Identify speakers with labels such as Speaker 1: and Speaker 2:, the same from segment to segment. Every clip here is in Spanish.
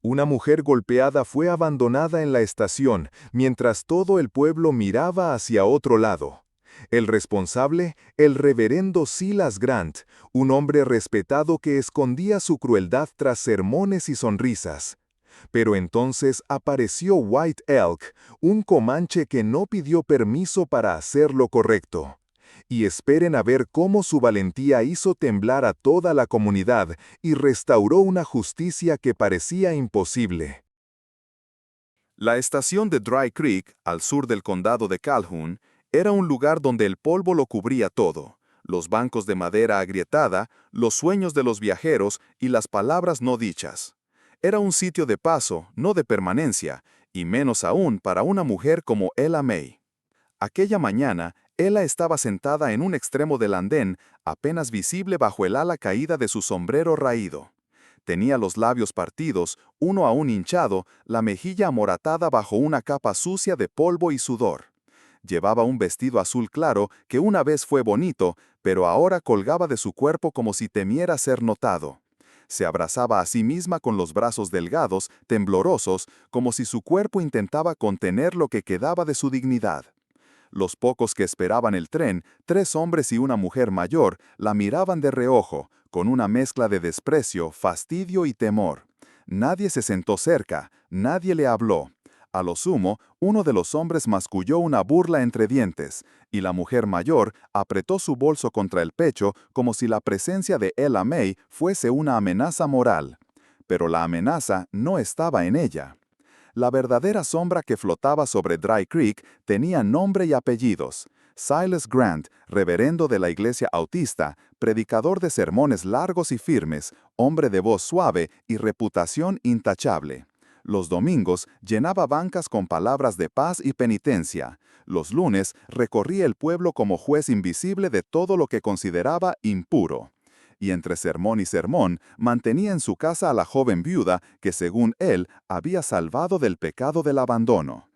Speaker 1: Una mujer golpeada fue abandonada en la estación, mientras todo el pueblo miraba hacia otro lado. El responsable, el reverendo Silas Grant, un hombre respetado que escondía su crueldad tras sermones y sonrisas. Pero entonces apareció White Elk, un comanche que no pidió permiso para hacer lo correcto. Y esperen a ver cómo su valentía hizo temblar a toda la comunidad y restauró una justicia que parecía imposible. La estación de Dry Creek, al sur del condado de Calhoun, era un lugar donde el polvo lo cubría todo: los bancos de madera agrietada, los sueños de los viajeros y las palabras no dichas. Era un sitio de paso, no de permanencia, y menos aún para una mujer como Ella May. Aquella mañana, Ella estaba sentada en un extremo del andén, apenas visible bajo el ala caída de su sombrero raído. Tenía los labios partidos, uno aún hinchado, la mejilla amoratada bajo una capa sucia de polvo y sudor. Llevaba un vestido azul claro que una vez fue bonito, pero ahora colgaba de su cuerpo como si temiera ser notado. Se abrazaba a sí misma con los brazos delgados, temblorosos, como si su cuerpo intentaba contener lo que quedaba de su dignidad. Los pocos que esperaban el tren, 3 hombres y una mujer mayor, la miraban de reojo, con una mezcla de desprecio, fastidio y temor. Nadie se sentó cerca, nadie le habló. A lo sumo, uno de los hombres masculló una burla entre dientes, y la mujer mayor apretó su bolso contra el pecho como si la presencia de Ella May fuese una amenaza moral. Pero la amenaza no estaba en ella. La verdadera sombra que flotaba sobre Dry Creek tenía nombre y apellidos: Silas Grant, reverendo de la iglesia autista, predicador de sermones largos y firmes, hombre de voz suave y reputación intachable. Los domingos llenaba bancas con palabras de paz y penitencia. Los lunes recorría el pueblo como juez invisible de todo lo que consideraba impuro. Y entre sermón y sermón mantenía en su casa a la joven viuda que, según él, había salvado del pecado del abandono.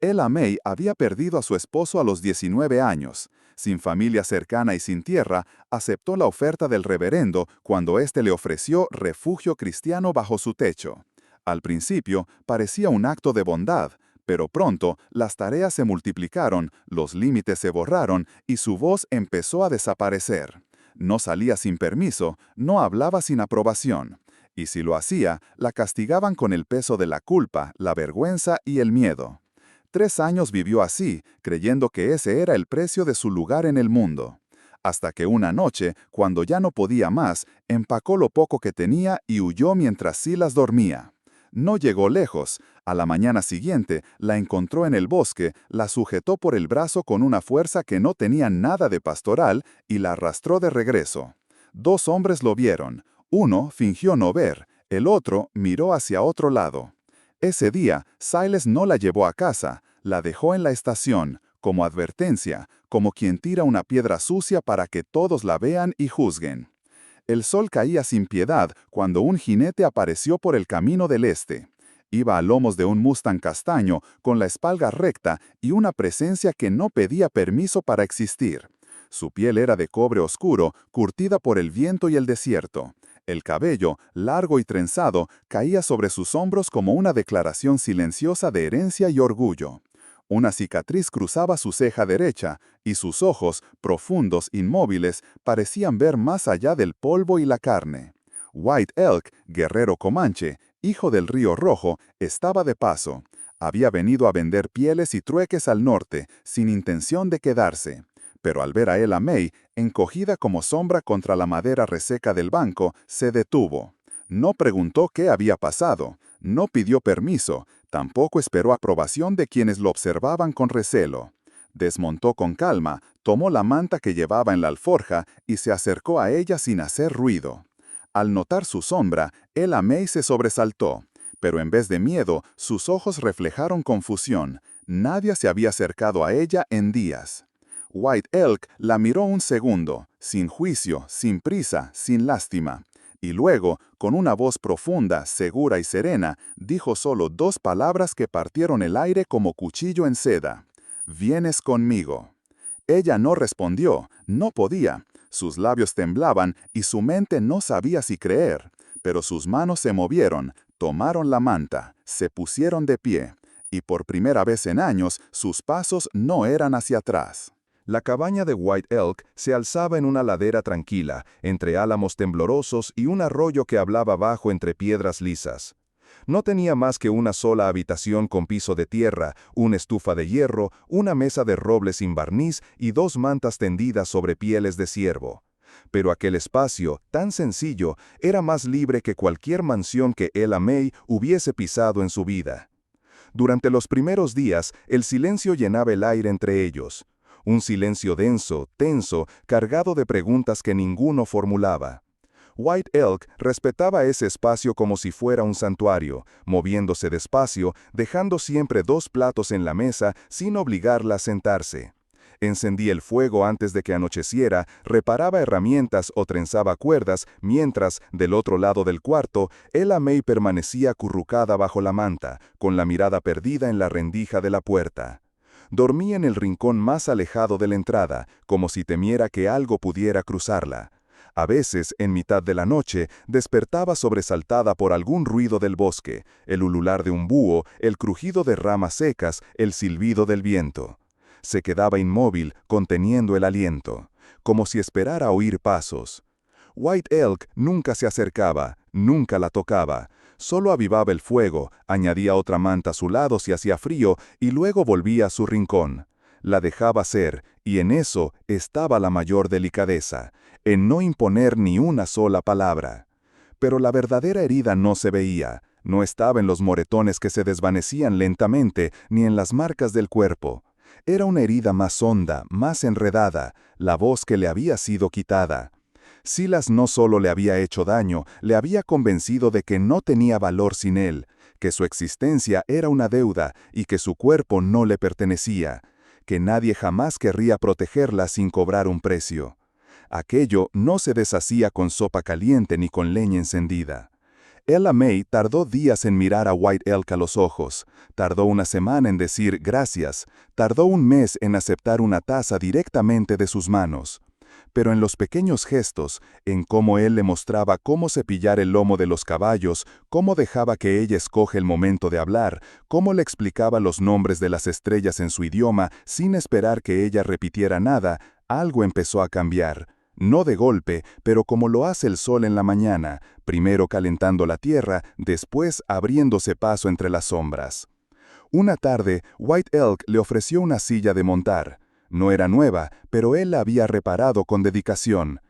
Speaker 1: Ella May había perdido a su esposo a los 19 años. Sin familia cercana y sin tierra, aceptó la oferta del reverendo cuando éste le ofreció refugio cristiano bajo su techo. Al principio parecía un acto de bondad, pero pronto las tareas se multiplicaron, los límites se borraron y su voz empezó a desaparecer. No salía sin permiso, no hablaba sin aprobación. Y si lo hacía, la castigaban con el peso de la culpa, la vergüenza y el miedo. 3 años vivió así, creyendo que ese era el precio de su lugar en el mundo. Hasta que una noche, cuando ya no podía más, empacó lo poco que tenía y huyó mientras Silas dormía. No llegó lejos. A la mañana siguiente, la encontró en el bosque, la sujetó por el brazo con una fuerza que no tenía nada de pastoral y la arrastró de regreso. 2 hombres lo vieron. Uno fingió no ver, el otro miró hacia otro lado. Ese día, Silas no la llevó a casa, la dejó en la estación, como advertencia, como quien tira una piedra sucia para que todos la vean y juzguen. El sol caía sin piedad cuando un jinete apareció por el camino del este. Iba a lomos de un Mustang castaño, con la espalda recta y una presencia que no pedía permiso para existir. Su piel era de cobre oscuro, curtida por el viento y el desierto. El cabello, largo y trenzado, caía sobre sus hombros como una declaración silenciosa de herencia y orgullo. Una cicatriz cruzaba su ceja derecha, y sus ojos, profundos, inmóviles, parecían ver más allá del polvo y la carne. White Elk, guerrero comanche, hijo del Río Rojo, estaba de paso. Había venido a vender pieles y trueques al norte, sin intención de quedarse. Pero al ver a Ella May, encogida como sombra contra la madera reseca del banco, se detuvo. No preguntó qué había pasado, no pidió permiso, tampoco esperó aprobación de quienes lo observaban con recelo. Desmontó con calma, tomó la manta que llevaba en la alforja y se acercó a ella sin hacer ruido. Al notar su sombra, Ella May se sobresaltó, pero en vez de miedo, sus ojos reflejaron confusión. Nadie se había acercado a ella en días. White Elk la miró un segundo, sin juicio, sin prisa, sin lástima. Y luego, con una voz profunda, segura y serena, dijo solo 2 palabras que partieron el aire como cuchillo en seda: «Vienes conmigo». Ella no respondió, no podía. Sus labios temblaban y su mente no sabía si creer. Pero sus manos se movieron,
Speaker 2: Tomaron la manta, se pusieron de pie, y por primera vez en años sus pasos no eran hacia atrás.
Speaker 1: La cabaña de White Elk se alzaba en una ladera tranquila, entre álamos temblorosos y un arroyo que hablaba bajo entre piedras lisas. No tenía más que una sola habitación con piso de tierra, una estufa de hierro, una mesa de roble sin barniz y 2 mantas tendidas sobre pieles de ciervo. Pero aquel espacio, tan sencillo, era más libre que cualquier mansión que Ella May hubiese pisado en su vida. Durante los primeros días, el silencio llenaba el aire entre ellos. Un silencio denso, tenso, cargado de preguntas que ninguno formulaba. White Elk respetaba ese espacio como si fuera un santuario, moviéndose despacio, dejando siempre 2 platos en la mesa sin obligarla a sentarse. Encendía el fuego antes de que anocheciera, reparaba herramientas o trenzaba cuerdas, mientras, del otro lado del cuarto, Ella May permanecía acurrucada bajo la manta, con la mirada perdida en la rendija de la puerta. Dormía en el rincón más alejado de la entrada, como si temiera que algo pudiera cruzarla. A veces, en mitad de la noche, despertaba sobresaltada por algún ruido del bosque, el ulular de un búho, el crujido de ramas secas, el silbido del viento. Se quedaba inmóvil, conteniendo el aliento, como si esperara oír pasos. White Elk nunca se acercaba, nunca la tocaba. Solo avivaba el fuego, añadía otra manta a su lado si hacía frío y luego volvía a su rincón. La dejaba ser, y en eso estaba la mayor delicadeza, en no imponer ni una sola palabra. Pero la verdadera herida no se veía, no estaba en los moretones que se desvanecían lentamente, ni en las marcas del cuerpo. Era una herida más honda, más enredada, la voz que le había sido quitada. Silas no solo le había hecho daño, le había convencido de que no tenía valor sin él, que su existencia era una deuda y que su cuerpo no le pertenecía, que nadie jamás querría protegerla sin cobrar un precio. Aquello no se deshacía con sopa caliente ni con leña encendida. Ella May tardó días en mirar a White Elk a los ojos, tardó una semana en decir gracias, tardó un mes en aceptar una taza directamente de sus manos. Pero en los pequeños gestos, en cómo él le mostraba cómo cepillar el lomo de los caballos, cómo dejaba que ella escoge el momento de hablar, cómo le explicaba los nombres de las estrellas en su idioma sin esperar que ella repitiera nada, algo empezó a cambiar. No de golpe, pero como lo hace el sol en la mañana, primero calentando la tierra, después abriéndose paso entre las sombras. Una tarde, White Elk le ofreció una silla de montar. No era nueva, pero él la había reparado con dedicación.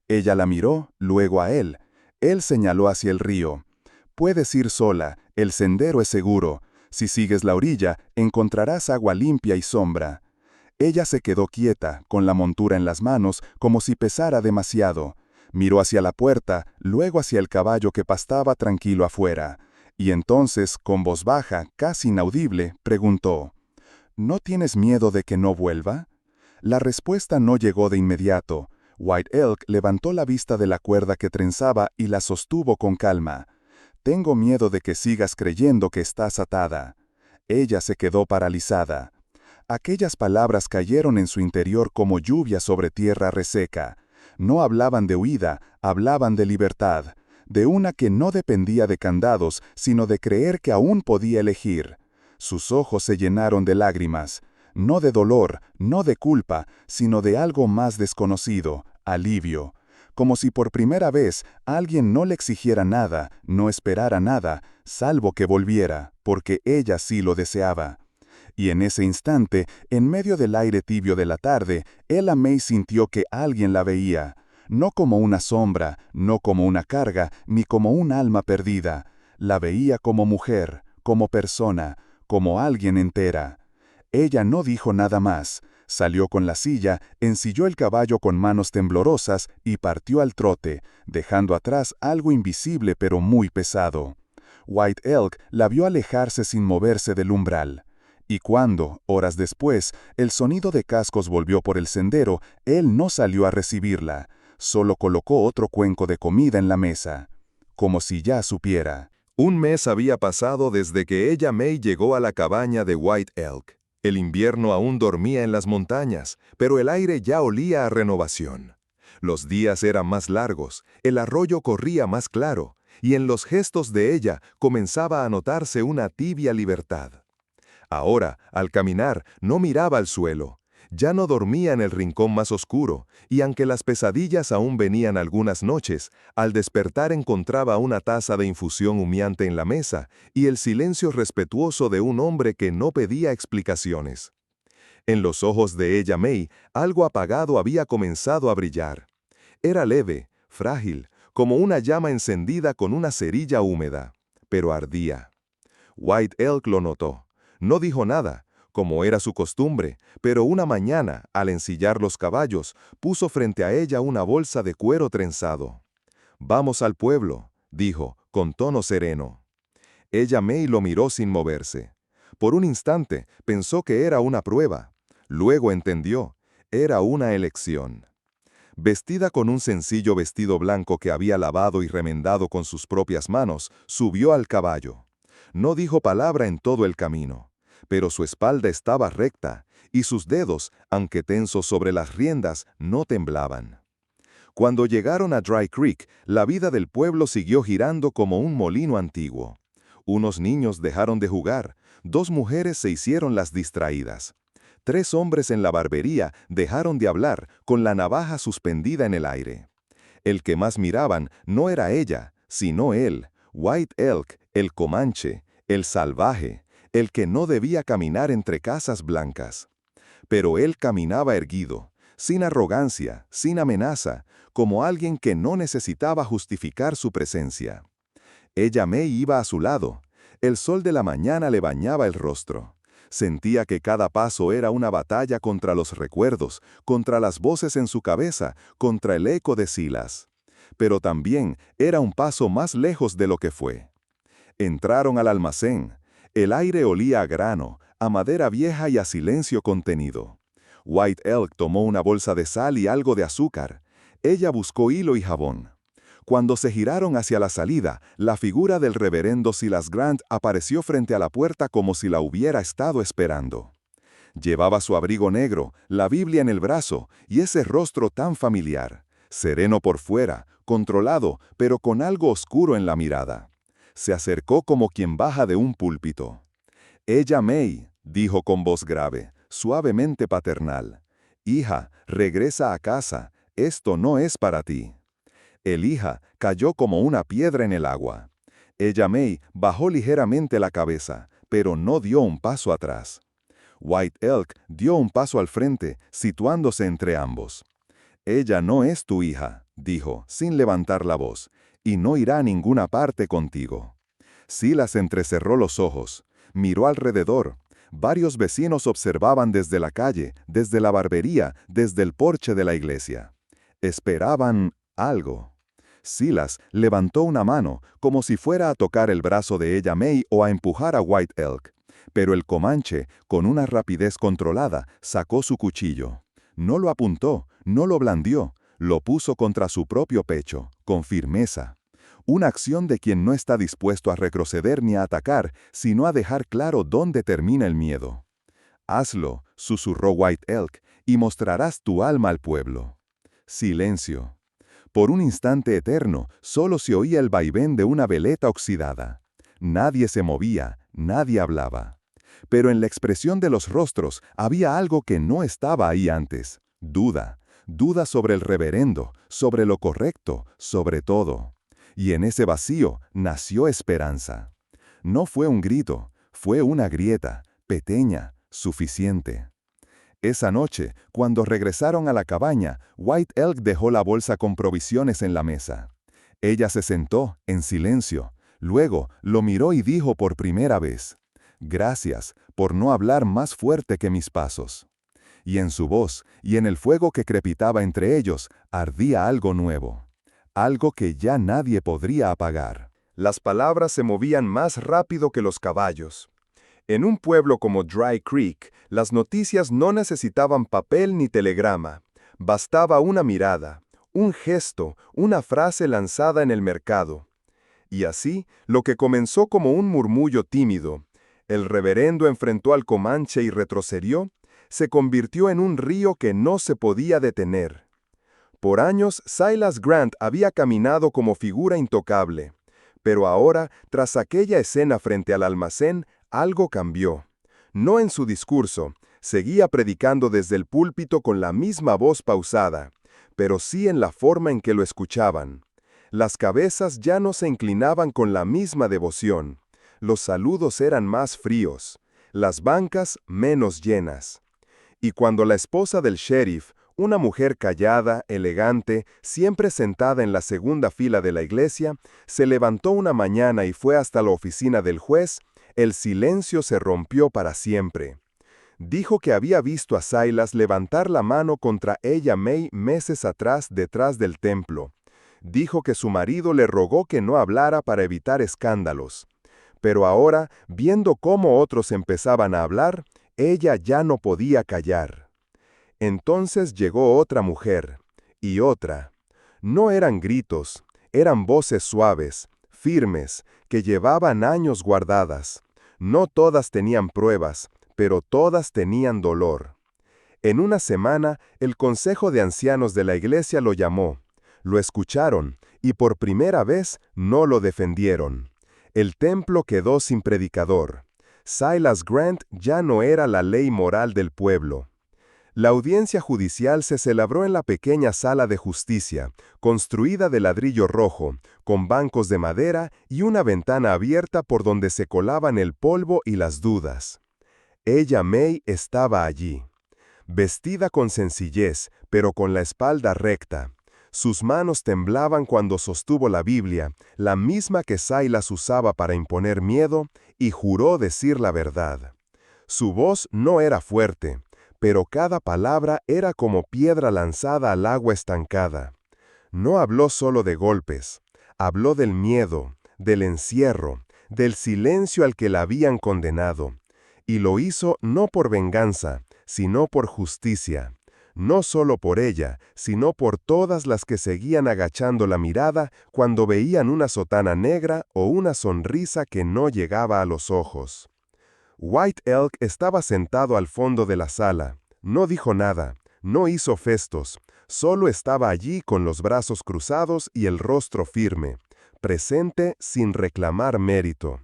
Speaker 1: Ella la miró, luego a él. Él señaló hacia el río. Puedes ir sola, el sendero es seguro. Si sigues la orilla, encontrarás agua limpia y sombra. Ella se quedó quieta, con la montura en las manos, como si pesara demasiado. Miró hacia la puerta, luego hacia el caballo que pastaba tranquilo afuera. Y entonces, con voz baja, casi inaudible, preguntó: ¿No tienes miedo de que no vuelva? La respuesta no llegó de inmediato. White Elk levantó la vista de la cuerda que trenzaba y la sostuvo con calma. Tengo miedo de que sigas creyendo que estás atada. Ella se quedó paralizada. Aquellas palabras cayeron en su interior como lluvia sobre tierra reseca. No hablaban de huida, hablaban de libertad, de una que no dependía de candados, sino de creer que aún podía elegir. Sus ojos se llenaron de lágrimas, no de dolor, no de culpa, sino de algo más desconocido, alivio. Como si por primera vez alguien no le exigiera nada, no esperara nada, salvo que volviera, porque ella sí lo deseaba. Y en ese instante, en medio del aire tibio de la tarde, Ella May sintió que alguien la veía, no como una sombra, no como una carga, ni como un alma perdida. La veía como mujer, como persona, como alguien entera. Ella no dijo nada más. Salió con la silla, ensilló el caballo con manos temblorosas y partió al trote, dejando atrás algo invisible pero muy pesado. White Elk la vio alejarse sin moverse del umbral. Y cuando, horas después, el sonido de cascos volvió por el sendero, él no salió a recibirla, solo colocó otro cuenco de comida en la mesa, como si ya supiera. Un mes había pasado desde que Ella May llegó a la cabaña de White Elk. El invierno aún dormía en las montañas, pero el aire ya olía a renovación. Los días eran más largos, el arroyo corría más claro, y en los gestos de ella comenzaba a notarse una tibia libertad. Ahora, al caminar, no miraba al suelo. Ya no dormía en el rincón más oscuro, y aunque las pesadillas aún venían algunas noches, al despertar encontraba una taza de infusión humeante en la mesa y el silencio respetuoso de un hombre que no pedía explicaciones. En los ojos de ella May, algo apagado había comenzado a brillar. Era leve, frágil, como una llama encendida con una cerilla húmeda, pero ardía. White Elk lo notó. No dijo nada, como era su costumbre, pero una mañana, al ensillar los caballos, puso frente a ella una bolsa de cuero trenzado. «Vamos al pueblo», dijo, con tono sereno. Ella May lo miró sin moverse. Por un instante pensó que era una prueba. Luego entendió, era una elección. Vestida con un sencillo vestido blanco que había lavado y remendado con sus propias manos, subió al caballo. No dijo palabra en todo el camino, pero su espalda estaba recta, y sus dedos, aunque tensos sobre las riendas, no temblaban. Cuando llegaron a Dry Creek, la vida del pueblo siguió girando como un molino antiguo. Unos niños dejaron de jugar, 2 mujeres se hicieron las distraídas. 3 hombres en la barbería dejaron de hablar con la navaja suspendida en el aire. El que más miraban no era ella, sino él, White Elk, el comanche, el salvaje, el que no debía caminar entre casas blancas. Pero él caminaba erguido, sin arrogancia, sin amenaza, como alguien que no necesitaba justificar su presencia. Ella May iba a su lado. El sol de la mañana le bañaba el rostro. Sentía que cada paso era una batalla contra los recuerdos, contra las voces en su cabeza, contra el eco de Silas. Pero también era un paso más lejos de lo que fue. Entraron al almacén. El aire olía a grano, a madera vieja y a silencio contenido. White Elk tomó una bolsa de sal y algo de azúcar. Ella buscó hilo y jabón. Cuando se giraron hacia la salida, la figura del reverendo Silas Grant apareció frente a la puerta como si la hubiera estado esperando. Llevaba su abrigo negro, la Biblia en el brazo y ese rostro tan familiar, sereno por fuera, controlado, pero con algo oscuro en la mirada. Se acercó como quien baja de un púlpito. «Ella May», dijo con voz grave, suavemente paternal. «Hija, regresa a casa, esto no es para ti». El hija cayó como una piedra en el agua. Ella May bajó ligeramente la cabeza, pero no dio un paso atrás. White Elk dio un paso al frente, situándose entre ambos. «Ella no es tu hija», dijo, sin levantar la voz, «y no irá a ninguna parte contigo». Silas entrecerró los ojos, miró alrededor. Varios vecinos observaban desde la calle, desde la barbería, desde el porche de la iglesia. Esperaban algo. Silas levantó una mano, como si fuera a tocar el brazo de ella May o a empujar a White Elk. Pero el comanche, con una rapidez controlada, sacó su cuchillo. No lo apuntó, no lo blandió, lo puso contra su propio pecho, con firmeza. Una acción de quien no está dispuesto a retroceder ni a atacar, sino a dejar claro dónde termina el miedo. «Hazlo», susurró White Elk, «y mostrarás tu alma al pueblo». Silencio. Por un instante eterno, solo se oía el vaivén de una veleta oxidada. Nadie se movía, nadie hablaba. Pero en la expresión de los rostros había algo que no estaba ahí antes. Duda. Duda sobre el reverendo, sobre lo correcto, sobre todo. Y en ese vacío nació esperanza. No fue un grito, fue una grieta, pequeña, suficiente. Esa noche, cuando regresaron a la cabaña, White Elk dejó la bolsa con provisiones en la mesa. Ella se sentó, en silencio. Luego, lo miró y dijo por primera vez, «Gracias por no hablar más fuerte que mis pasos». Y en su voz, y en el fuego que crepitaba entre ellos, ardía algo nuevo. Algo que ya nadie podría apagar. Las palabras se movían más rápido que los caballos. En un pueblo como Dry Creek, las noticias no necesitaban papel ni telegrama. Bastaba una mirada, un gesto, una frase lanzada en el mercado. Y así, lo que comenzó como un murmullo tímido, el reverendo enfrentó al comanche y retrocedió, se convirtió en un río que no se podía detener. Por años, Silas Grant había caminado como figura intocable, Pero ahora, tras aquella escena frente al almacén, algo cambió. No en su discurso, seguía predicando desde el púlpito con la misma voz pausada, pero sí en la forma en que lo escuchaban. Las cabezas ya no se inclinaban con la misma devoción. Los saludos eran más fríos, las bancas menos llenas. Y cuando la esposa del sheriff, una mujer callada, elegante, siempre sentada en la segunda fila de la iglesia, se levantó una mañana y fue hasta la oficina del juez, el silencio se rompió para siempre. Dijo que había visto a Silas levantar la mano contra ella May meses atrás detrás del templo. Dijo que su marido le rogó que no hablara para evitar escándalos. Pero ahora, viendo cómo otros empezaban a hablar, ella ya no podía callar. Entonces llegó otra mujer, y otra. No eran gritos, eran voces suaves, firmes, que llevaban años guardadas. No todas tenían pruebas, pero todas tenían dolor. En una semana, el Consejo de Ancianos de la Iglesia lo llamó. Lo escucharon, y por primera vez no lo defendieron. El templo quedó sin predicador. Silas Grant ya no era la ley moral del pueblo. La audiencia judicial se celebró en la pequeña sala de justicia, construida de ladrillo rojo, con bancos de madera y una ventana abierta por donde se colaban el polvo y las dudas. Ella, May, estaba allí, vestida con sencillez, pero con la espalda recta. Sus manos temblaban cuando sostuvo la Biblia, la misma que Silas usaba para imponer miedo, y juró decir la verdad. Su voz no era fuerte, pero cada palabra era como piedra lanzada al agua estancada. No habló solo de golpes, habló del miedo, del encierro, del silencio al que la habían condenado. Y lo hizo no por venganza, sino por justicia. No solo por ella, sino por todas las que seguían agachando la mirada cuando veían una sotana negra o una sonrisa que no llegaba a los ojos. White Elk estaba sentado al fondo de la sala. No dijo nada, no hizo gestos, solo estaba allí con los brazos cruzados y el rostro firme, presente sin reclamar mérito.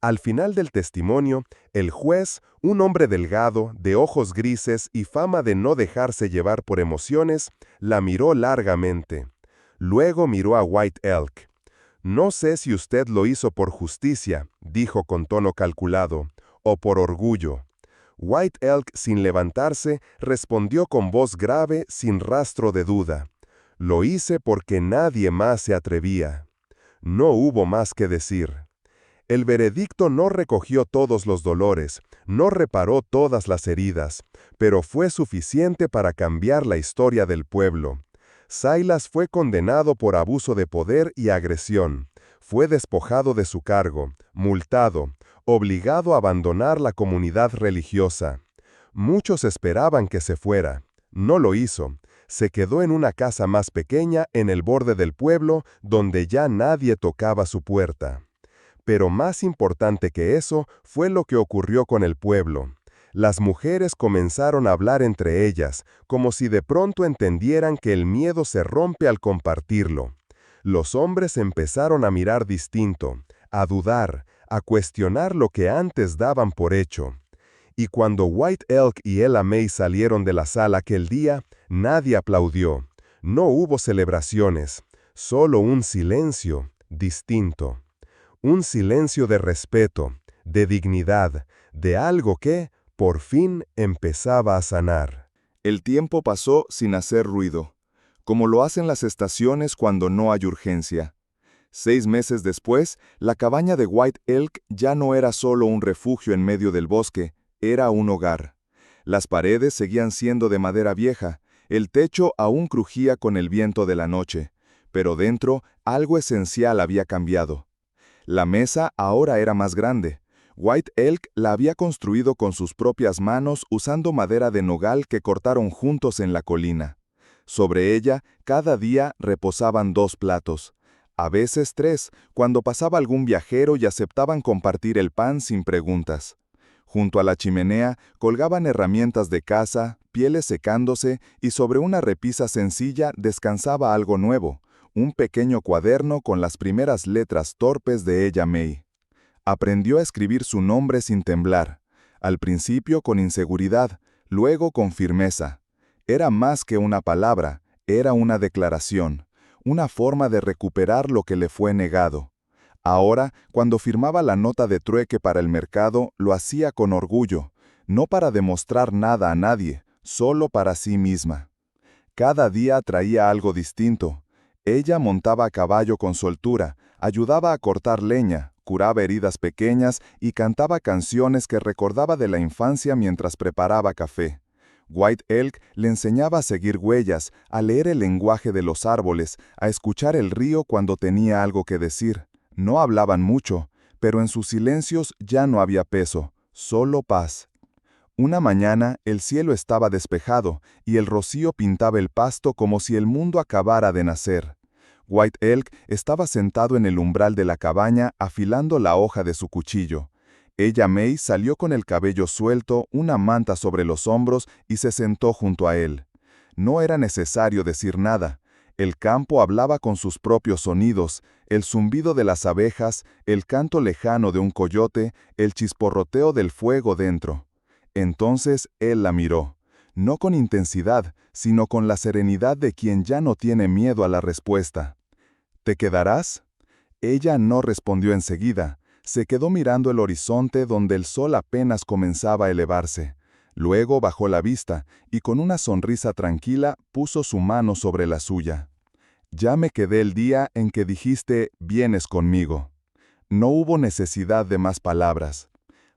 Speaker 1: Al final del testimonio, el juez, un hombre delgado, de ojos grises y fama de no dejarse llevar por emociones, la miró largamente. Luego miró a White Elk. «No sé si usted lo hizo por justicia», dijo con tono calculado, «o por orgullo». White Elk, sin levantarse, respondió con voz grave, sin rastro de duda. «Lo hice porque nadie más se atrevía». No hubo más que decir. El veredicto no recogió todos los dolores, no reparó todas las heridas, pero fue suficiente para cambiar la historia del pueblo. Silas fue condenado por abuso de poder y agresión. Fue despojado de su cargo, multado, obligado a abandonar la comunidad religiosa. Muchos esperaban que se fuera. No lo hizo. Se quedó en una casa más pequeña en el borde del pueblo, donde ya nadie tocaba su puerta. Pero más importante que eso fue lo que ocurrió con el pueblo. Las mujeres comenzaron a hablar entre ellas, como si de pronto entendieran que el miedo se rompe al compartirlo. Los hombres empezaron a mirar distinto, a dudar, a cuestionar lo que antes daban por hecho. Y cuando White Elk y Ella May salieron de la sala aquel día, nadie aplaudió. No hubo celebraciones, solo un silencio distinto. Un silencio de respeto, de dignidad, de algo que, por fin, empezaba a sanar.
Speaker 2: El tiempo pasó sin hacer ruido, como lo hacen las estaciones cuando no hay urgencia. 6 meses después, la cabaña de White Elk ya no era solo un refugio en medio del bosque, era un hogar. Las paredes seguían siendo de madera vieja, el techo aún crujía con el viento de la noche, pero dentro algo esencial había cambiado. La mesa ahora era más grande. White Elk la había construido con sus propias manos usando madera de nogal que cortaron juntos en la colina. Sobre ella, cada día reposaban 2 platos. A veces 3, cuando pasaba algún viajero y aceptaban compartir el pan sin preguntas. Junto a la chimenea colgaban herramientas de caza, pieles secándose y sobre una repisa sencilla descansaba algo nuevo, un pequeño cuaderno con las primeras letras torpes de ella May. Aprendió a escribir su nombre sin temblar, al principio con inseguridad, luego con firmeza. Era más que una palabra, era una declaración, una forma de recuperar lo que le fue negado. Ahora, cuando firmaba la nota de trueque para el mercado, lo hacía con orgullo, no para demostrar nada a nadie, solo para sí misma. Cada día traía algo distinto. Ella montaba a caballo con soltura, ayudaba a cortar leña, curaba heridas pequeñas y cantaba canciones que recordaba de la infancia mientras preparaba café. White Elk le enseñaba a seguir huellas, a leer el lenguaje de los árboles, a escuchar el río cuando tenía algo que decir. No hablaban mucho, pero en sus silencios ya no había peso, solo paz. Una mañana el cielo estaba despejado y el rocío pintaba el pasto como si el mundo acabara de nacer. White Elk estaba sentado en el umbral de la cabaña afilando la hoja de su cuchillo. Ella May salió con el cabello suelto, una manta sobre los hombros y se sentó junto a él. No era necesario decir nada. El campo hablaba con sus propios sonidos, el zumbido de las abejas, el canto lejano de un coyote, el chisporroteo del fuego dentro. Entonces él la miró, no con intensidad, sino con la serenidad de quien ya no tiene miedo a la respuesta. ¿Te quedarás? Ella no respondió enseguida. Se quedó mirando el horizonte donde el sol apenas comenzaba a elevarse. Luego bajó la vista y con una sonrisa tranquila puso su mano sobre la suya. Ya me quedé el día en que dijiste, vienes conmigo. No hubo necesidad de más palabras.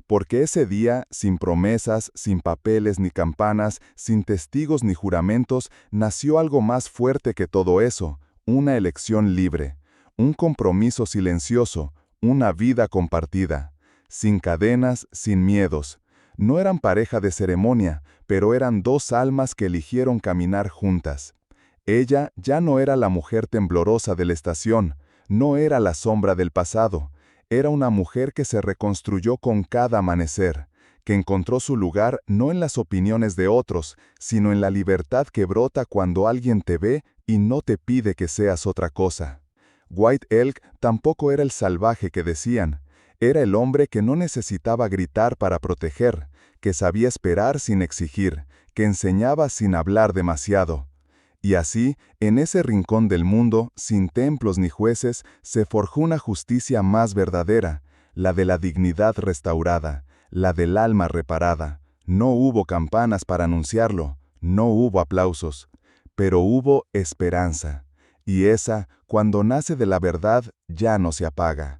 Speaker 2: Porque ese día, sin promesas, sin papeles ni campanas, sin testigos ni juramentos, nació algo más fuerte que todo eso, una elección libre, un compromiso silencioso, una vida compartida, sin cadenas, sin miedos. No eran pareja de ceremonia, pero eran dos almas que eligieron caminar juntas. Ella ya no era la mujer temblorosa de la estación, no era la sombra del pasado. Era una mujer que se reconstruyó con cada amanecer, que encontró su lugar no en las opiniones de otros, sino en la libertad que brota cuando alguien te ve y no te pide que seas otra cosa. White Elk tampoco era el salvaje que decían, era el hombre que no necesitaba gritar para proteger, que sabía esperar sin exigir, que enseñaba sin hablar demasiado. Y así, en ese rincón del mundo, sin templos ni jueces, se forjó una justicia más verdadera, la de la dignidad restaurada, la del alma reparada. No hubo campanas para anunciarlo, no hubo aplausos, pero hubo esperanza. Y esa, cuando nace de la verdad, ya no se apaga.